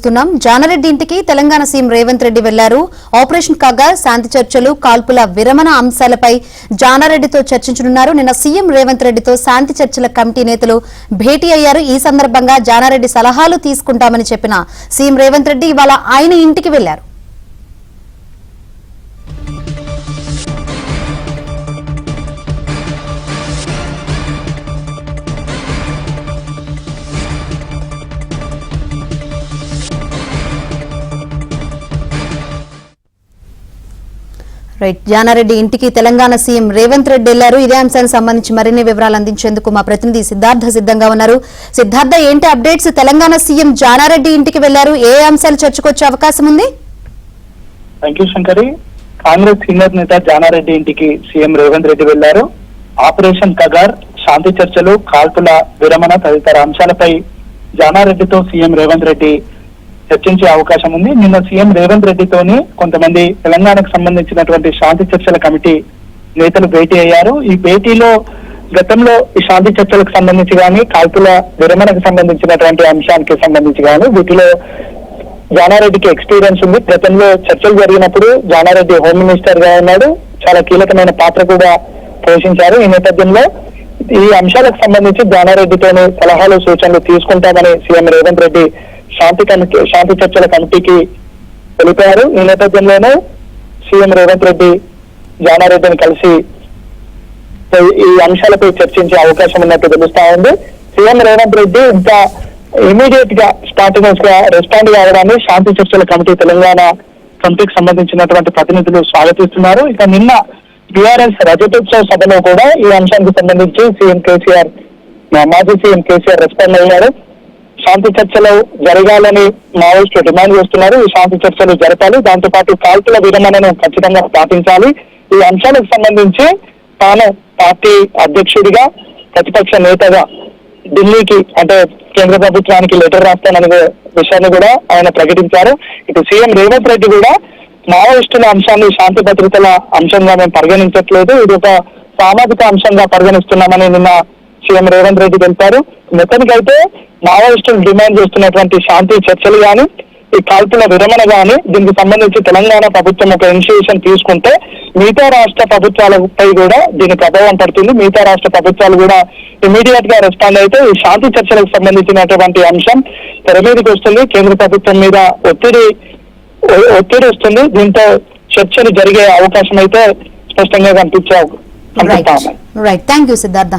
చూస్తున్నాం. జానారెడ్డి ఇంటికి తెలంగాణ సీఎం రేవంత్ రెడ్డి వెళ్లారు. ఆపరేషన్ కాగా శాంతి చర్చలు, కాల్పుల విరమణ అంశాలపై జానారెడ్డితో చర్చించనున్నారు. నిన్న సీఎం రేవంత్ రెడ్డితో శాంతి చర్చల కమిటీ నేతలు భేటీ అయ్యారు. ఈ సందర్భంగా జానారెడ్డి సలహాలు తీసుకుంటామని చెప్పిన సీఎం రేవంత్ రెడ్డి ఇవాళ ఆయన ఇంటికి వెళ్లారు. జానారెడ్డి ఇంటికి తెలంగాణ సీఎం రేవంత్ రెడ్డి వెళ్లారు. ఇదే అంశానికి సంబంధించి మరిన్ని వివరాలు అందించేందుకు మా ప్రతినిధి సిద్ధార్థ సిద్ధంగా ఉన్నారు. సిద్ధార్థ, ఏంటి అప్డేట్స్? తెలంగాణ సీఎం జానారెడ్డి ఇంటికి వెళ్లారు, ఏ అంశాలు చర్చకొచ్చే అవకాశం ఉంది? Thank you Shankari. Congress senior నేత జానారెడ్డి ఇంటికి సీఎం రేవంత్ రెడ్డి వెళ్లారు. ఆపరేషన్ కగార్, శాంతి చర్చలు, కాల్పుల విరమణ తదితర అంశాలపై జానారెడ్డితో సీఎం రేవంత్ రెడ్డి చర్చించే అవకాశం ఉంది. నిన్న సీఎం రేవంత్ రెడ్డితోని కొంతమంది తెలంగాణకు సంబంధించినటువంటి శాంతి చర్చల కమిటీ నేతలు భేటీ అయ్యారు. ఈ భేటీలో గతంలో ఈ శాంతి చర్చలకు సంబంధించి కానీ, కాల్పుల విరమణకు సంబంధించినటువంటి అంశానికి సంబంధించి కానీ వీటిలో జానారెడ్డికి ఎక్స్పీరియన్స్ ఉంది. గతంలో చర్చలు జరిగినప్పుడు జానారెడ్డి హోమ్ మినిస్టర్ గా ఉన్నాడు, చాలా కీలకమైన పాత్ర కూడా పోషించారు. ఈ నేపథ్యంలో ఈ అంశాలకు సంబంధించి జానారెడ్డితోని సలహాలు, సూచనలు తీసుకుంటామని సీఎం రేవంత్ రెడ్డి శాంతి చర్చల కమిటీకి తెలిపారు. ఈ నేపథ్యంలోనే సీఎం రేవంత్ రెడ్డి జానారెడ్డిని కలిసి ఈ అంశాలపై చర్చించే అవకాశం ఉన్నట్టు తెలుస్తా ఉంది. సీఎం రేవంత్ రెడ్డి ఇంకా ఇమీడియట్ గా స్పాంటేనియస్ గా రెస్పాండ్ కావడాన్ని శాంతి చర్చల కమిటీ తెలంగాణ కమిటీకి సంబంధించినటువంటి ప్రతినిధులు స్వాగతిస్తున్నారు. ఇక నిన్న బీఆర్ఎస్ రజతోత్సవ సభలో కూడా ఈ అంశానికి సంబంధించి మాజీ సీఎం కేసీఆర్ రెస్పాండ్ అయ్యారు. శాంతి చర్చలు జరగాలని మావోయిస్టులు డిమాండ్ చేస్తున్నారు. ఈ శాంతి చర్చలు జరపాలి, దాంతో పాటు కాల్పుల విరమణను ఖచ్చితంగా పాటించాలి. ఈ అంశాలకు సంబంధించి తాను పార్టీ అధ్యక్షుడిగా, ప్రతిపక్ష నేతగా ఢిల్లీకి అంటే కేంద్ర ప్రభుత్వానికి లెటర్ రాస్తాననే విషయాన్ని కూడా ఆయన ప్రకటించారు. ఇటు సీఎం రేవంత్ రెడ్డి కూడా మావోయిస్టుల అంశాన్ని శాంతి భద్రతల అంశంగా మేము పరిగణించట్లేదు, ఇది ఒక సామాజిక అంశంగా పరిగణిస్తున్నామని నిన్న సీఎం రేవంత్ రెడ్డి తెలిపారు. మొత్తానికైతే మావోయిస్టులు డిమాండ్ చేస్తున్నటువంటి శాంతి చర్చలు కానీ, ఈ కాల్పుల విరమణ కానీ దీనికి సంబంధించి తెలంగాణ ప్రభుత్వం ఒక ఇనిషియేషన్ తీసుకుంటే మిగతా రాష్ట్ర ప్రభుత్వాలపై కూడా దీని ప్రభావం పడుతుంది. మిగతా రాష్ట్ర ప్రభుత్వాలు కూడా ఇమీడియట్ గా రెస్పాండ్ అయితే ఈ శాంతి చర్చలకు సంబంధించినటువంటి అంశం తెర మీదకి వస్తుంది. కేంద్ర ప్రభుత్వం మీద ఒత్తిడి వస్తుంది. దీంతో చర్చలు జరిగే అవకాశం అయితే స్పష్టంగా కనిపిస్తా ఉన్నాయి. Thank you Siddhartha.